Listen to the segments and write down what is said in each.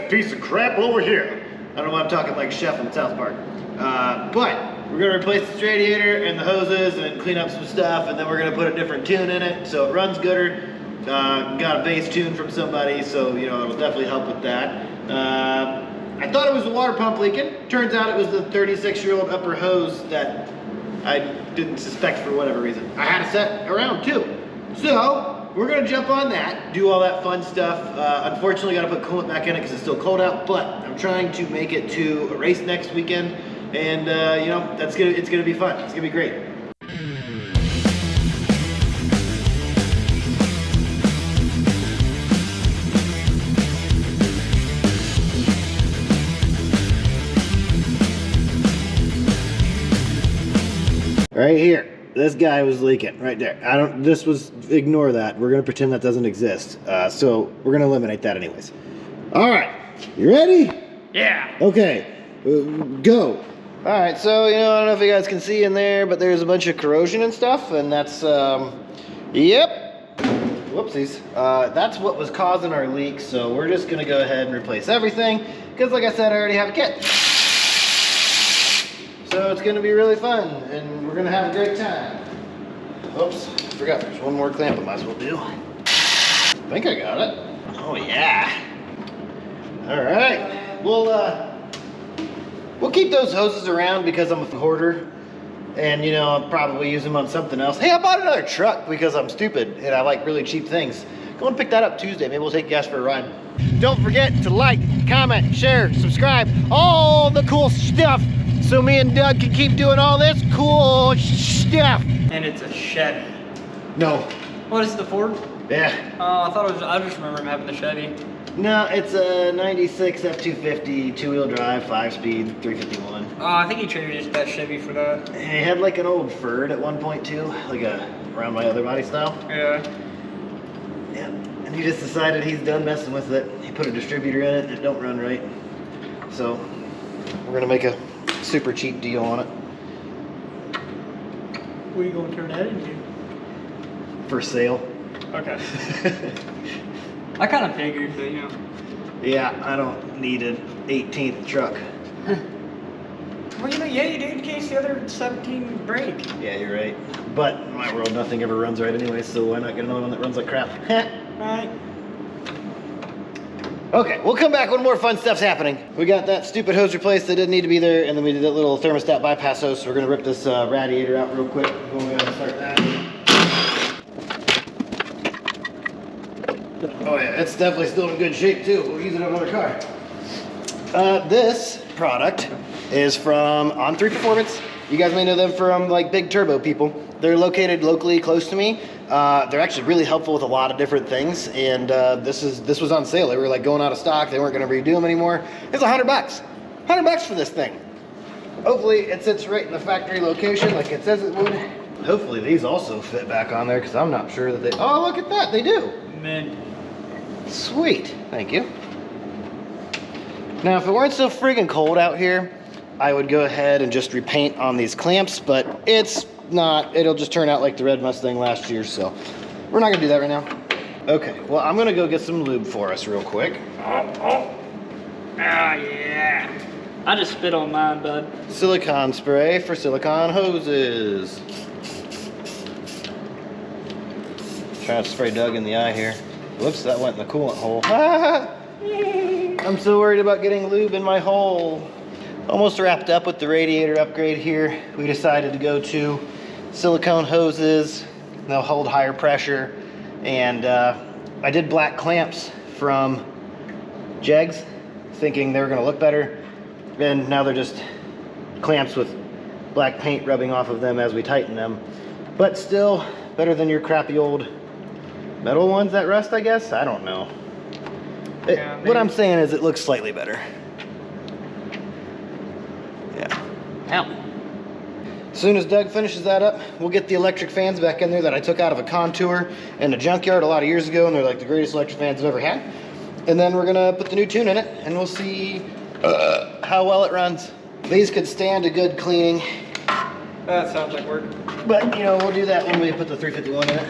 piece of crap over here. I don't know why I'm talking like Chef from South Park. But we're gonna replace this radiator and the hoses and clean up some stuff, and then we're gonna put a different tune in it so it runs gooder. Got a bass tune from somebody, so you know it'll definitely help with that. I thought it was the water pump leaking. Turns out it was the 36-year-old upper hose that I didn't suspect for whatever reason. I had it set around too. So we're gonna jump on that, do all that fun stuff. Unfortunately, gotta put coolant back in it because it's still cold out, but I'm trying to make it to a race next weekend. And you know, it's gonna be fun. It's gonna be great. Right here, this guy was leaking right there. Ignore that. We're gonna pretend that doesn't exist. So we're gonna eliminate that anyways. All right, you ready? Yeah. Okay, go. All right, so you know, I don't know if you guys can see in there, but there's a bunch of corrosion and stuff, and that's, yep. Whoopsies. That's what was causing our leak, so we're just gonna go ahead and replace everything, because like I said, I already have a kit. So it's gonna be really fun, and we're gonna have a great time. Oops, forgot there's one more clamp I might as well do. I think I got it. Oh yeah. All right, we'll keep those hoses around because I'm a hoarder, and you know, I'll probably use them on something else. Hey, I bought another truck because I'm stupid and I like really cheap things. Go and pick that up Tuesday. Maybe we'll take you guys for a ride. Don't forget to like, comment, share, subscribe, all the cool stuff, so me and Doug can keep doing all this cool stuff. And it's a Chevy. No. What is it, the Ford? Yeah. Oh, I thought it was, I just remember him having the Chevy. No, it's a 96 F250, two-wheel drive, 5-speed, 351. Oh, I think he traded just that Chevy for that. He had like an old Ford at one point too, like a around my other body style. Yeah. Yeah, and he just decided he's done messing with it. He put a distributor in it and it don't run right. So we're gonna make a super cheap deal on it. What are you gonna turn that into? For sale. Okay. I kind of figured, but you know. Yeah, I don't need an 18th truck. Well, you know, yeah, you do in case the other 17 break. Yeah, you're right. But in my world, nothing ever runs right anyway, so why not get another one that runs like crap? Right. Okay, we'll come back when more fun stuff's happening. We got that stupid hose replaced that didn't need to be there, and then we did that little thermostat bypass hose, so we're gonna rip this radiator out real quick. We're gonna start that. Oh yeah, it's definitely still in good shape too. We'll use it on another car. This product is from On3 Performance. You guys may know them from like big turbo people. They're located locally close to me. They're actually really helpful with a lot of different things, and this was on sale. They were like going out of stock. They weren't going to redo them anymore. It's $100. $100 for this thing. Hopefully it sits right in the factory location like it says it would. Hopefully these also fit back on there because I'm not sure that they. Oh, look at that, they do. Man. Sweet, thank you. Now, if it weren't so friggin' cold out here, I would go ahead and just repaint on these clamps, but it's not. It'll just turn out like the red Mustang last year, so we're not gonna do that right now. Okay, well, I'm gonna go get some lube for us real quick. Oh, yeah. I just spit on mine, bud. Silicone spray for silicone hoses. Trying to spray Doug in the eye here. Whoops, that went in the coolant hole. I'm so worried about getting lube in my hole. Almost wrapped up with the radiator upgrade here. We decided to go to silicone hoses. They'll hold higher pressure. And I did black clamps from Jegs, thinking they were gonna look better. And now they're just clamps with black paint rubbing off of them as we tighten them. But still better than your crappy old metal ones that rust, I guess? I don't know. What I'm saying is it looks slightly better. Yeah. Ow. As soon as Doug finishes that up, we'll get the electric fans back in there that I took out of a Contour in a junkyard a lot of years ago, and they're like the greatest electric fans I've ever had. And then we're gonna put the new tune in it, and we'll see how well it runs. These could stand a good cleaning. That sounds like work. But, you know, we'll do that when we put the 351 in it.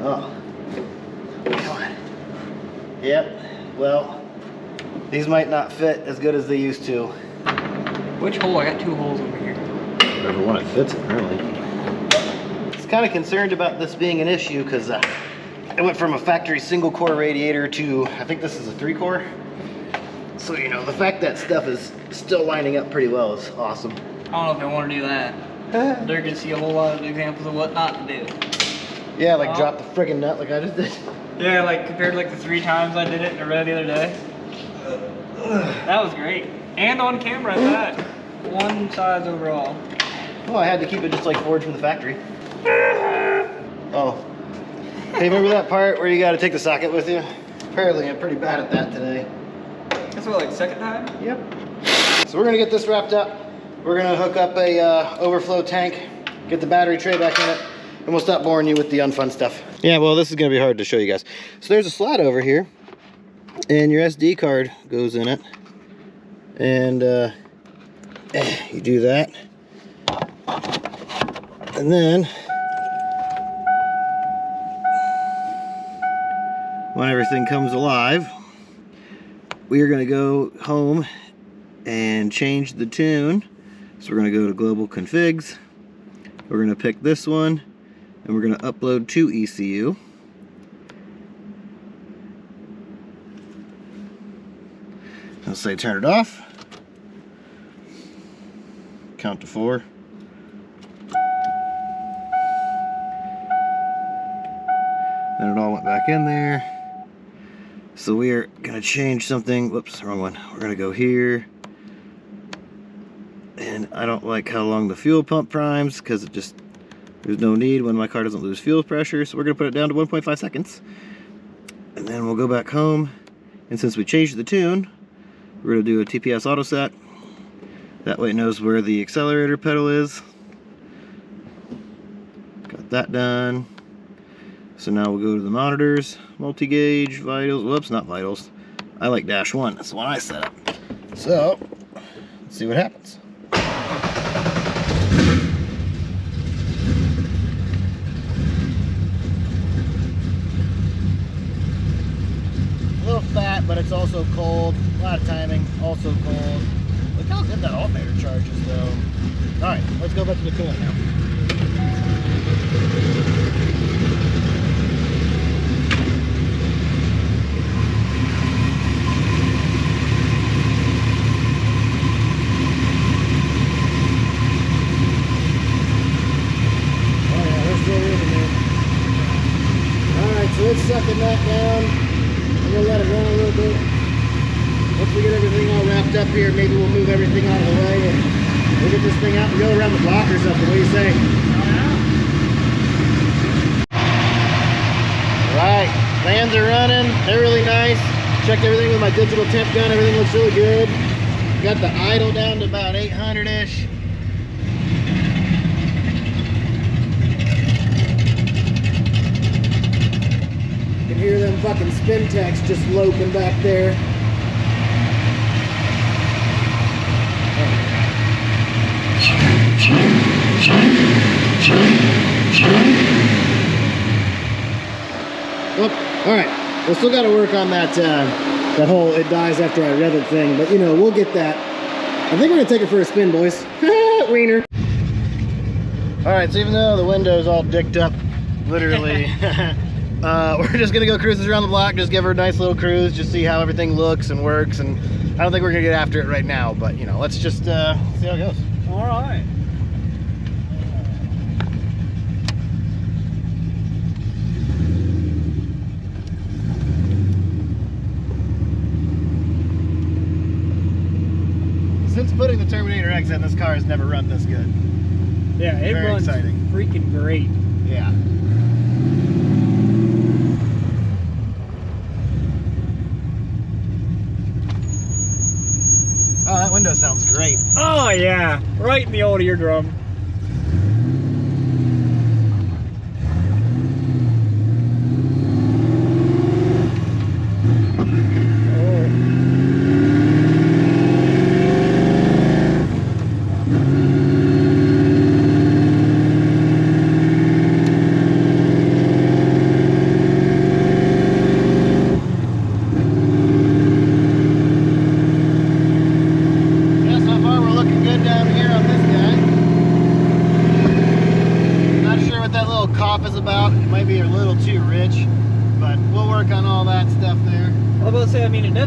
Oh. Come on. Yep. Well, these might not fit as good as they used to. Which hole? I got 2 holes over here. Whatever one it fits in, really. I was kind of concerned about this being an issue because it went from a factory single core radiator to, I think this is a 3-core. So, you know, the fact that stuff is still lining up pretty well is awesome. I don't know if I want to do that. They're gonna see a whole lot of examples of what not to do. Yeah, like drop the friggin' nut like I just did. Yeah, like compared to like the 3 times I did it in a row the other day. That was great. And on camera at that. 1 size overall. Well, I had to keep it just like forged from the factory. Oh. Hey, remember that part where you gotta take the socket with you? Apparently I'm pretty bad at that today. That's what, like 2nd time? Yep. So we're gonna get this wrapped up. We're gonna hook up a overflow tank, get the battery tray back in it, and we'll stop boring you with the unfun stuff. Yeah, well, this is gonna be hard to show you guys. So there's a slot over here, and your SD card goes in it, and you do that, and then when everything comes alive, we are gonna go home and change the tune. So we're gonna go to global configs. We're gonna pick this one and we're gonna upload to ECU. I'll say turn it off. Count to 4. Then it all went back in there. So we are gonna change something. Whoops, wrong one. We're gonna go here. And I don't like how long the fuel pump primes because it just, there's no need when my car doesn't lose fuel pressure. So we're gonna put it down to 1.5 seconds. And then we'll go back home. And since we changed the tune, we're gonna do a TPS auto set. That way it knows where the accelerator pedal is. Got that done. So now we'll go to the monitors, multi-gauge, vitals. Whoops, not vitals. I like -1. That's the one I set up. So let's see what happens. A little fat, but it's also cold. A lot of timing, also cold. Look how good that alternator charges, though. All right, let's go back to the coolant now. Let's sucking that down. I'm gonna let it run a little bit. Once we get everything all wrapped up here, maybe we'll move everything out of the way and we'll get this thing out and go around the block or something. What do you say? Alright, fans are running. They're really nice. Checked everything with my digital temp gun. Everything looks really good. Got the idle down to about 800-ish. Hear them fucking Spintex just loping back there. Oh, all right. We still got to work on that that whole it dies after I rev it thing, but you know, we'll get that. I think we're gonna take it for a spin, boys. Wiener. All right, so even though the window's all dicked up, literally. We're just gonna go cruises around the block, just give her a nice little cruise, just see how everything looks and works. And I don't think we're gonna get after it right now, but you know, let's just see how it goes. All right. Since putting the Terminator X in, this car has never run this good. Yeah, it Very runs exciting. Freaking great. Yeah. Oh, that window sounds great. Oh yeah, right in the old eardrum.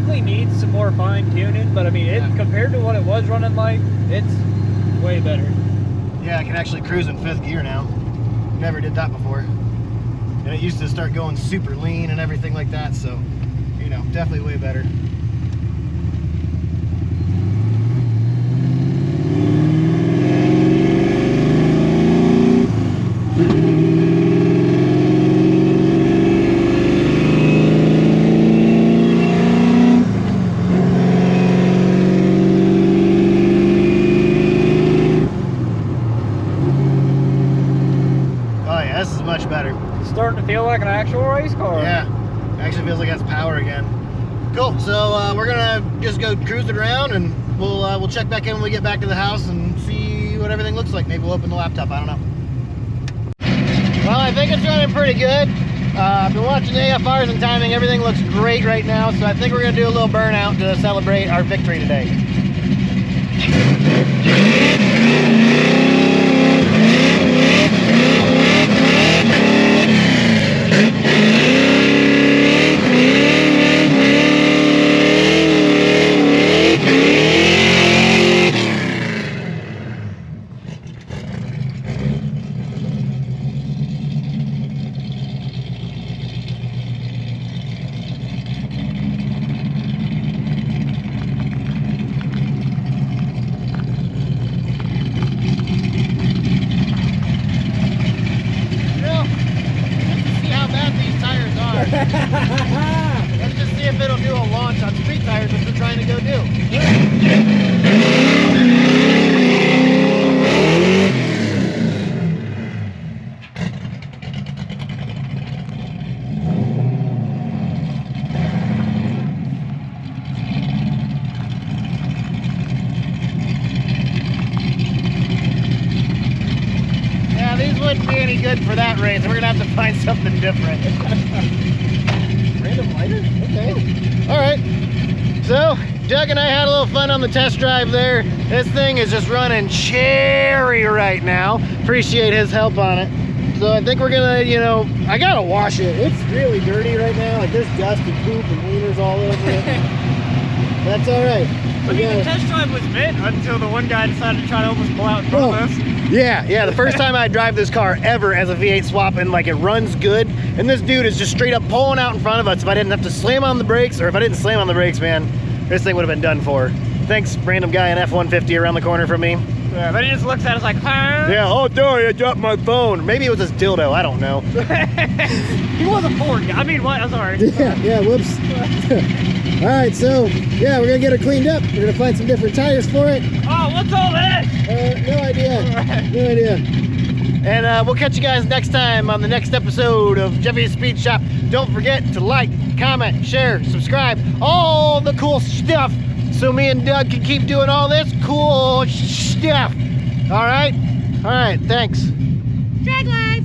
definitely needs some more fine tuning, but I mean, compared to what it was running like, it's way better. Yeah, I can actually cruise in 5th gear now. Never did that before. And it used to start going super lean and everything like that, so, you know, definitely way better. Much better. It's starting to feel like an actual race car. Yeah, actually feels like it has power again. Cool. So we're gonna just go cruise it around, and we'll check back in when we get back to the house and see what everything looks like. Maybe we'll open the laptop. I don't know. Well, I think it's running pretty good. I've been watching the AFRs and timing. Everything looks great right now. So I think we're gonna do a little burnout to celebrate our victory today. Let's just see if it'll do a launch on street tires, which we're trying to go do. Yeah, these wouldn't be any good for that race. We're gonna have to find something different. Random lighter? Okay. All right. So, Doug and I had a little fun on the test drive there. This thing is just running cherry right now. Appreciate his help on it. So I think we're gonna, you know, I gotta wash it. It's really dirty right now. Like there's dust and poop and wieners all over it. That's all right. I mean, the test drive was meant until the one guy decided to try to almost pull out in front of us. Yeah, the first time I drive this car ever as a V8 swap, and like it runs good, and this dude is just straight up pulling out in front of us. If I didn't have to slam on the brakes, or if I didn't slam on the brakes, man, this thing would have been done for. Thanks, random guy in F-150 around the corner from me. Yeah, then he just looks at us like, huh? Yeah, oh, sorry, I dropped my phone. Maybe it was his dildo, I don't know. He was a Ford guy. I mean, what? I'm sorry. Yeah, whoops. All right, so, yeah, we're gonna get her cleaned up. We're gonna find some different tires for it. Oh, what's all this? No idea. No idea. And we'll catch you guys next time on the next episode of Jeffy's Speed Shop. Don't forget to like, comment, share, subscribe, all the cool stuff, so me and Doug can keep doing all this cool stuff. All right, thanks. Drag life.